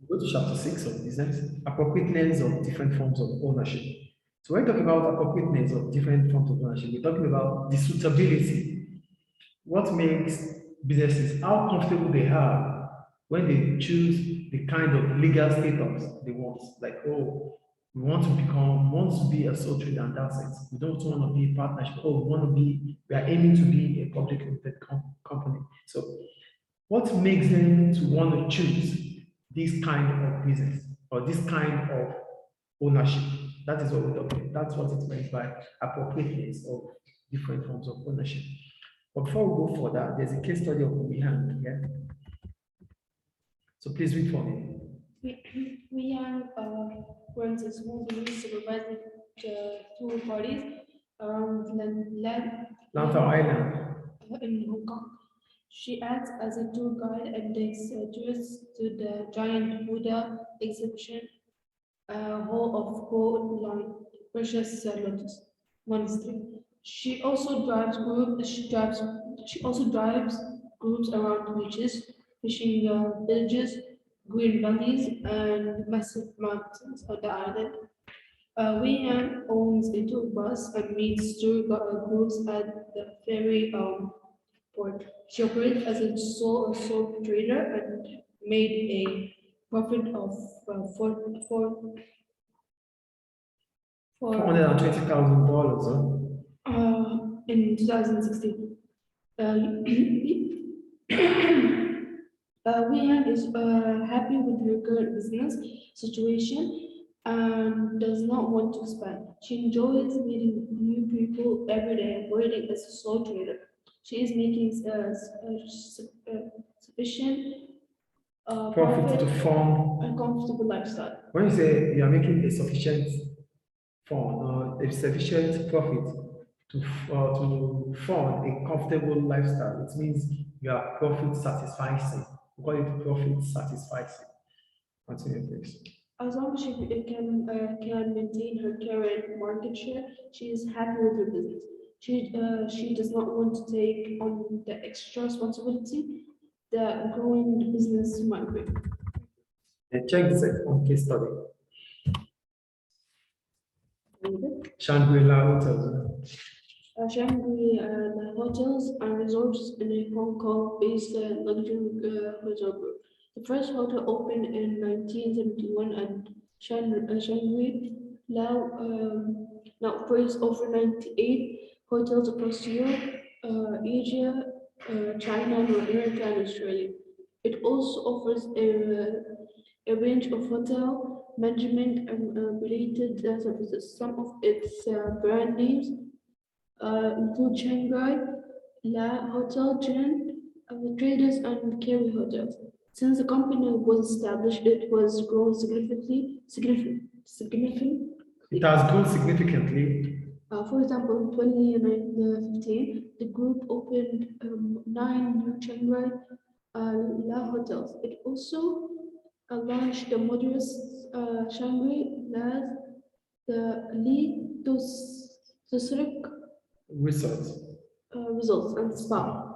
Go to chapter 6 of business, appropriateness of different forms of ownership. So when we talk about appropriateness of different forms of ownership, we're talking about the suitability. What makes businesses, how comfortable they are when they choose the kind of legal status they want. Like, oh, we want to be a sole trader and that's it. We don't want to be a partnership. Oh, we are aiming to be a public limited company. So what makes them to want to choose this kind of business or this kind of ownership? That is what we're talking about. That's what it means by appropriateness of different forms of ownership. But before we go further, there's a case study of Wihan here. So please read for me. We have runs a small business supervising two parties around Lantau Island. In Hong Kong. She acts as a tour guide and takes tourists to the giant Buddha exhibition, hall of gold line precious lotus monastery. She also drives groups around beaches, fishing villages, green valleys, and massive mountains on the island. Weihan owns a tour bus and meets tour groups at the ferry port. She operates as a sole trader and made a profit of $420,000. In 2016. Weihan is happy with her current business situation and does not want to expand. She enjoys meeting new people every day, working as a sole trader. She is making sufficient Profit to fund a comfortable lifestyle. When you say you are making a sufficient fund, a sufficient profit to fund a comfortable lifestyle, it means you are profit satisficing. We call it profit satisficing. Continue, please. As long as she can maintain her current market share, she is happy with her business. She does not want to take on the extra responsibility that growing the business might bring. And check the second case study. Shangri-La Hotels. Shangri-La Hotels and Resorts in a Hong Kong-based luxury hotel group. The first hotel opened in 1971 and Shangri-La now operates over 98 hotels across Europe, Asia, China, North America, and Australia. It also offers a range of hotel management and related services. Some of its brand names include Shanghai, La Hotel Chain, Traders, and Kerry Hotels. Since the company was established, it was grown significantly. It has grown significantly. For example, in 2015, the group opened 9 new Shanghai La hotels. It also launched the modernist Shangri-La, the Li Tusrik Resorts and Spa,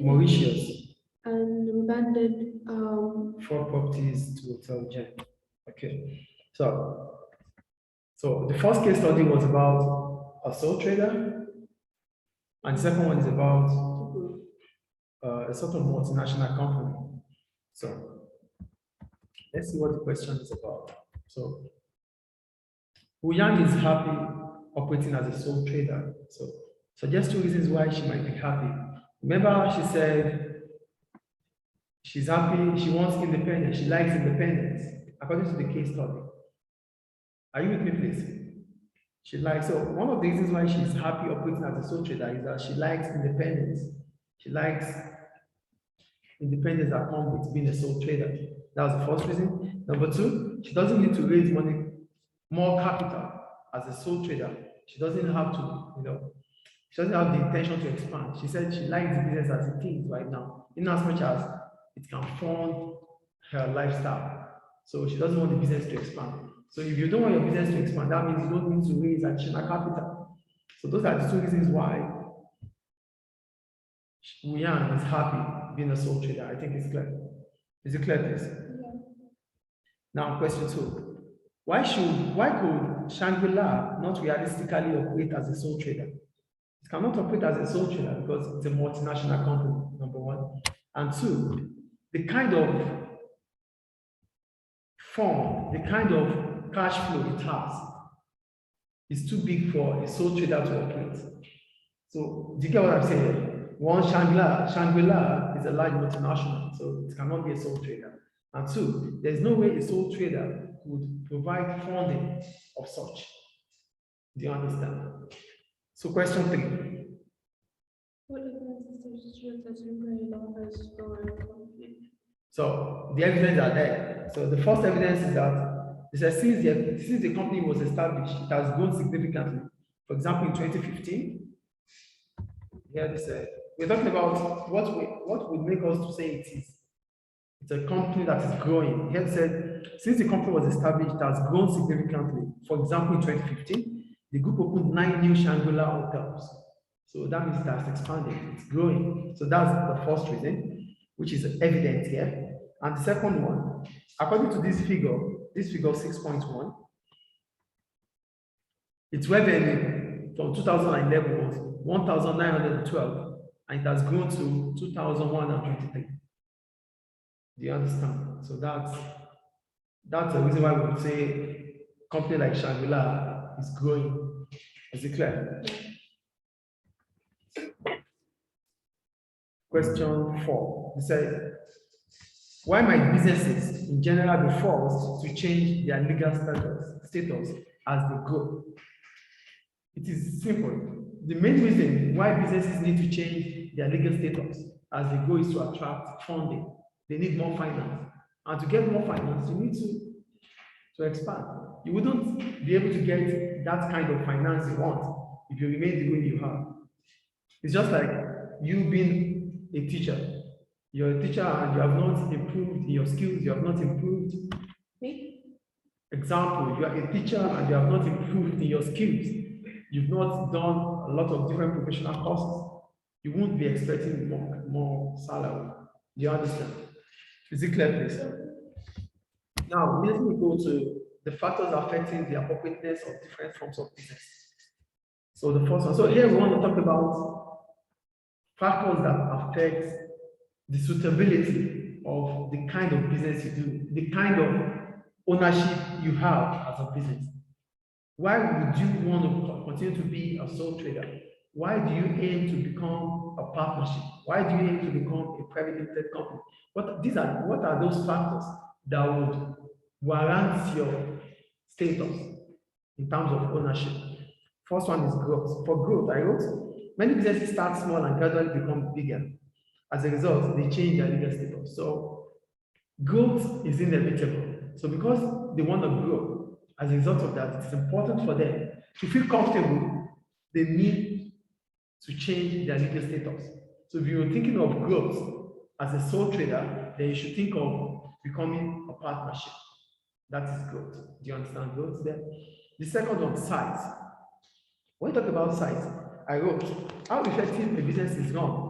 Mauritius, and rebranded 4 properties to hotel chain. Okay, so the first case study was about a sole trader, and the second one is about a sort of multinational company. So let's see what the question is about. So Wu Yang is happy operating as a sole trader. So just 2 reasons why she might be happy. Remember, she said she's happy, she wants independence, she likes independence, according to the case study. Are you with me, please? So one of the reasons why she's happy operating as a sole trader is that she likes independence. She likes independence that comes with being a sole trader. That was the first reason. Number 2, she doesn't need to raise more capital as a sole trader. She doesn't have to, she doesn't have the intention to expand. She said she likes the business as it is right now, in as much as it can fund her lifestyle. So she doesn't want the business to expand. So if you don't want your business to expand, that means you don't need to raise additional capital. So those are the 2 reasons why Wu Yan is happy being a sole trader. I think it's clear. Is it clear, please? Yeah. Now, question 2. Why could Shangri-La not realistically operate as a sole trader? It cannot operate as a sole trader because it's a multinational company, number 1. And 2, the kind of form, the kind of cash flow it has is too big for a sole trader to operate. So, do you get what I'm saying? One, Shangri-La is a large multinational, so it cannot be a sole trader. And 2, there's no way a sole trader could provide funding of such. Do you understand? So, question 3. What evidence is there that Shangri-La has foreign company? So, the evidence are there. So, the first evidence is that it says since the company was established, it has grown significantly. For example, in 2015, here they said, we're talking about what would make us to say it is. It's a company that is growing. Here it said, since the company was established, it has grown significantly. For example, in 2015, the group opened 9 new Shangri-La hotels. So that means it has expanded, it's growing. So that's the first reason, which is evident here. And the second one, according to this figure 6.1, its revenue from 2011 was 1,912, and it has grown to 2,123. Do you understand? So that's the reason why we would say a company like Shangri-La is growing. Is it clear? Question 4. It said, why might businesses in general be forced to change their legal status as they grow? It is simple. The main reason why businesses need to change their legal status as they grow is to attract funding. They need more finance. And to get more finance, you need to expand. You wouldn't be able to get that kind of finance you want if you remain the way you are. It's just like you being a teacher. You're a teacher and you have not improved in your skills, you have not improved. Me? Example, you are a teacher and you have not improved in your skills. You've not done a lot of different professional courses. You won't be expecting more salary. Do you understand? Is it clear, please? Now, immediately we go to the factors affecting the appropriateness of different forms of business. So the first one. So here we want to talk about factors that affect the suitability of the kind of business you do, the kind of ownership you have as a business. Why would you want to continue to be a sole trader? Why do you aim to become a partnership? Why do you aim to become a private limited company? What are those factors that would warrant your status in terms of ownership? First one is growth. For growth, I wrote, many businesses start small and gradually become bigger. As a result, they change their legal status. So growth is inevitable. So because they want to grow, as a result of that, it's important for them to feel comfortable. They need to change their legal status. So if you're thinking of growth as a sole trader, then you should think of becoming a partnership. That is growth. Do you understand growth there? The second one, size. When you talk about size, I wrote, how effective a business is run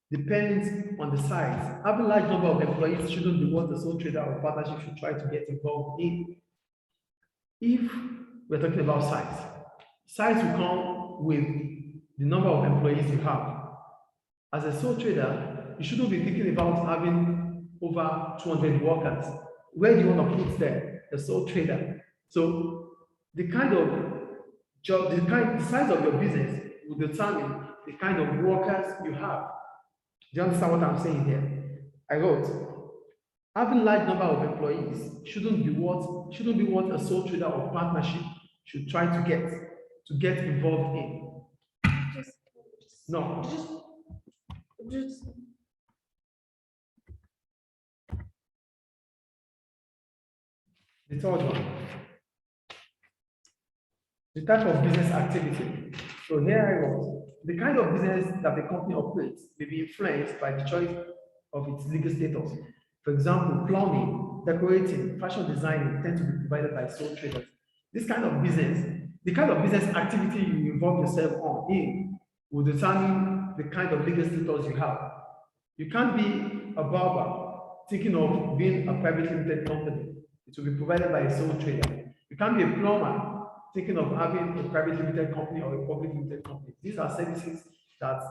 depends on the size. Having a large number of employees shouldn't be what the sole trader or partnership should try to get involved in. If we're talking about size will come with the number of employees you have. As a sole trader, you shouldn't be thinking about having over 200 workers. Where do you want to put there? A sole trader. So the kind of job, the size of your business will determine the kind of workers you have. Do you understand what I'm saying here? I wrote, having a large number of employees shouldn't be what a sole trader or partnership should try to get involved in. No. Just The third one. The type of business activity. So here I wrote, the kind of business that the company operates may be influenced by the choice of its legal status. For example, plumbing, decorating, fashion designing tend to be provided by sole traders. This kind of business, the kind of business activity you involve yourself in will determine the kind of legal status you have. You can't be a barber thinking of being a private limited company, it will be provided by a sole trader. You can't be a plumber thinking of having a private limited company or a public limited company. These are services that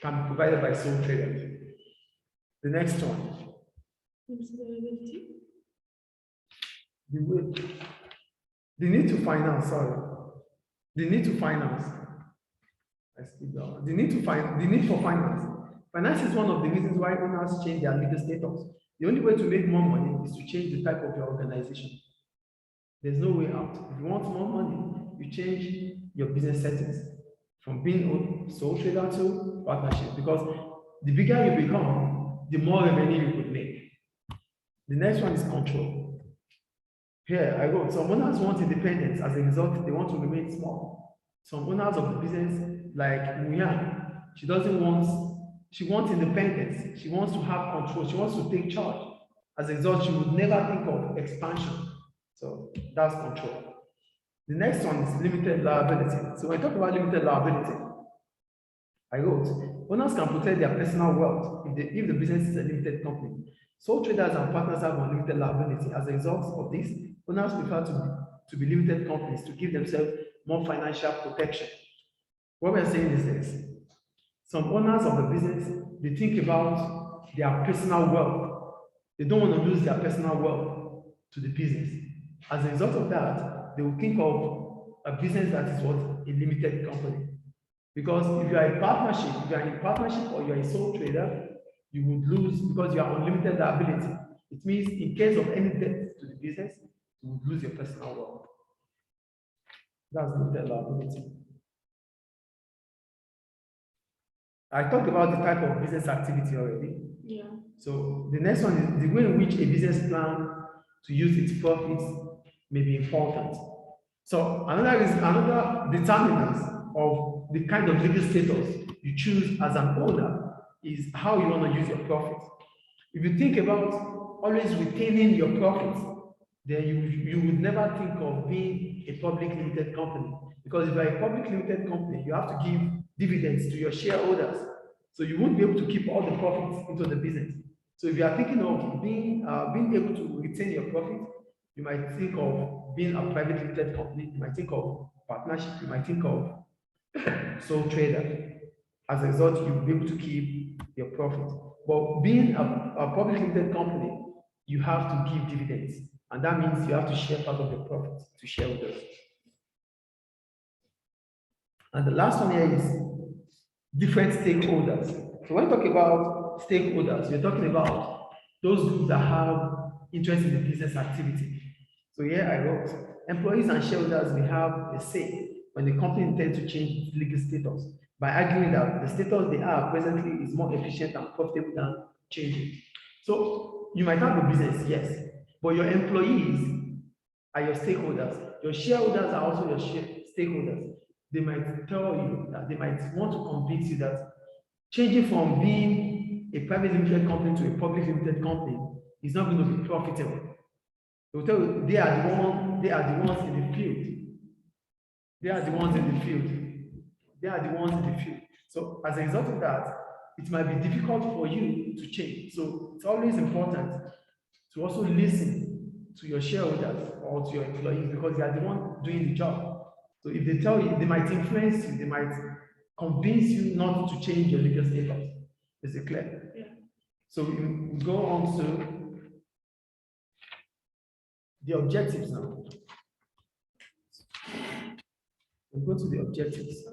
can be provided by sole trader. The next one. The need to finance, sorry. The need to finance. The need for finance. Finance is one of the reasons why owners change their legal status. The only way to make more money is to change the type of your organization. There's no way out. If you want more money, you change your business settings from being a sole trader to partnership, because the bigger you become, the more revenue you could make. The next one is control. Here I go. Some owners want independence. As a result, they want to remain small. Some owners of the business, like Muyan, she wants independence. She wants to have control. She wants to take charge. As a result, she would never think of expansion. So that's control. The next one is limited liability. So when I talk about limited liability, I wrote, owners can protect their personal wealth if the business is a limited company. Sole traders and partners have unlimited liability. As a result of this, owners prefer to be limited companies to give themselves more financial protection. What we're saying is this: some owners of the business, they think about their personal wealth. They don't want to lose their personal wealth to the business. As a result of that, they will think of a business that is what? A limited company. Because if you are in partnership or you are a sole trader, you would lose because you are unlimited liability. It means in case of any debt to the business, you would lose your personal wealth. That's limited liability. I talked about the type of business activity already. Yeah. So the next one is the way in which a business plan to use its profits may be important. So another determinant of the kind of legal status you choose as an owner is how you want to use your profits. If you think about always retaining your profits, then you would never think of being a public limited company. Because if you're a public limited company, you have to give dividends to your shareholders. So you won't be able to keep all the profits into the business. So if you are thinking of being able to retain your profit, you might think of being a private limited company, you might think of partnership, you might think of sole trader. As a result, you'll be able to keep your profit. But being a public limited company, you have to give dividends. And that means you have to share part of your profit to shareholders. And the last one here is different stakeholders. So when we talk about stakeholders, we're talking about those groups that have interest in the business activity. So here I wrote, employees and shareholders may have a say when the company intends to change its legal status by arguing that the status they are presently is more efficient and profitable than changing. So you might have a business, yes, but your employees are your stakeholders. Your shareholders are also your stakeholders. They might tell you that they might want to convince you that changing from being a private limited company to a public limited company is not going to be profitable. They will tell you they are the ones in the field. They are the ones in the field. They are the ones in the field. So as a result of that, it might be difficult for you to change. So it's always important to also listen to your shareholders or to your employees, because they are the ones doing the job. So if they tell you, they might influence you, they might convince you not to change your legal status. Is it clear? Yeah. So we go on to the objectives now. We go to the objectives.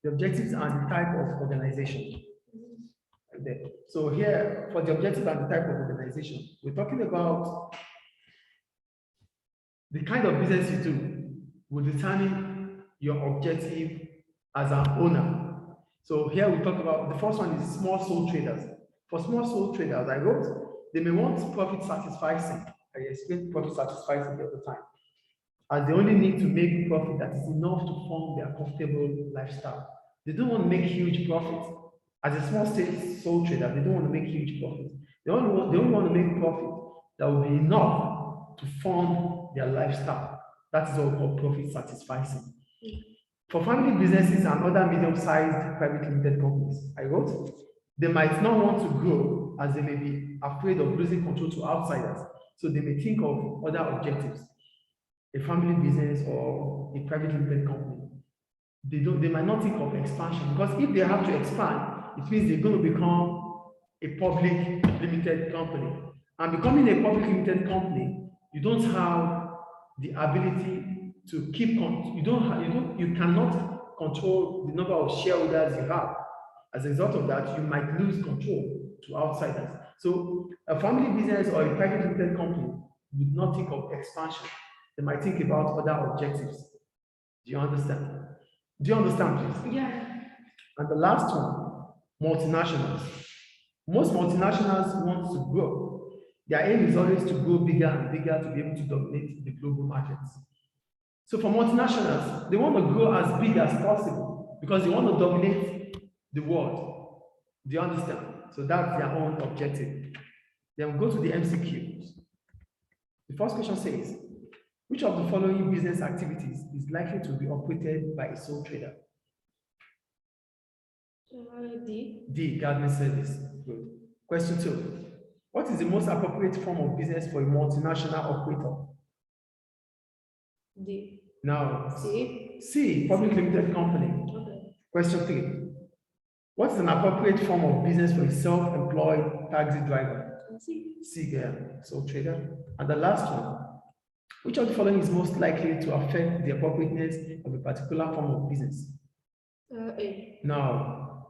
The objectives are the type of organization. Right there. So here, for the objective and the type of organization, we're talking about the kind of business you do will determine your objective as an owner. So here we talk about, the first one is small sole traders. For small sole traders, I wrote, they may want profit satisficing. I explained profit satisficing the other time, as they only need to make profit that is enough to fund their comfortable lifestyle. They don't want to make huge profits. As a small sole trader, they don't want to make huge profits. They only want to make profit that will be enough to fund their lifestyle. That is what we call profit satisficing. For family businesses and other medium-sized private limited companies, I wrote, they might not want to grow grow as they may be afraid of losing control to outsiders. So they may think of other objectives, a family business or a private limited company. They might not think of expansion, because if they have to expand, it means they're going to become a public limited company. And becoming a public limited company, you don't have the ability to keep you cannot control the number of shareholders you have. As a result of that, you might lose control to outsiders. So a family business or a private limited company would not think of expansion. They might think about other objectives. Do you understand? Do you understand, please? Yeah. And the last one, multinationals. Most multinationals want to grow. Their aim is always to grow bigger and bigger to be able to dominate the global markets. So for multinationals, they want to grow as big as possible because they want to dominate the world. Do you understand? So that's their own objective. Then we'll go to the MCQs. The first question says, which of the following business activities is likely to be operated by a sole trader? D, gardening service. Good. Question 2. What is the most appropriate form of business for a multinational operator? D. Now, C. C, public limited company. Okay. Question 3. What is an appropriate form of business for a self-employed taxi driver? C. C, sole trader. And the last one. Which of the following is most likely to affect the appropriateness of a particular form of business? A. No.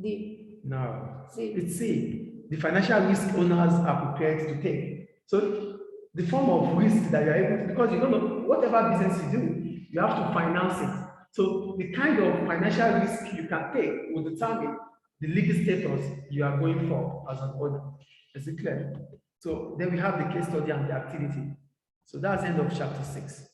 D. No. C. It's C. The financial risk owners are prepared to take. So the form of risk that you're able to, because you don't know, whatever business you do, you have to finance it. So the kind of financial risk you can take will determine the legal status you are going for as an owner. Is it clear? So then we have the case study and the activity. So that's the end of chapter 6.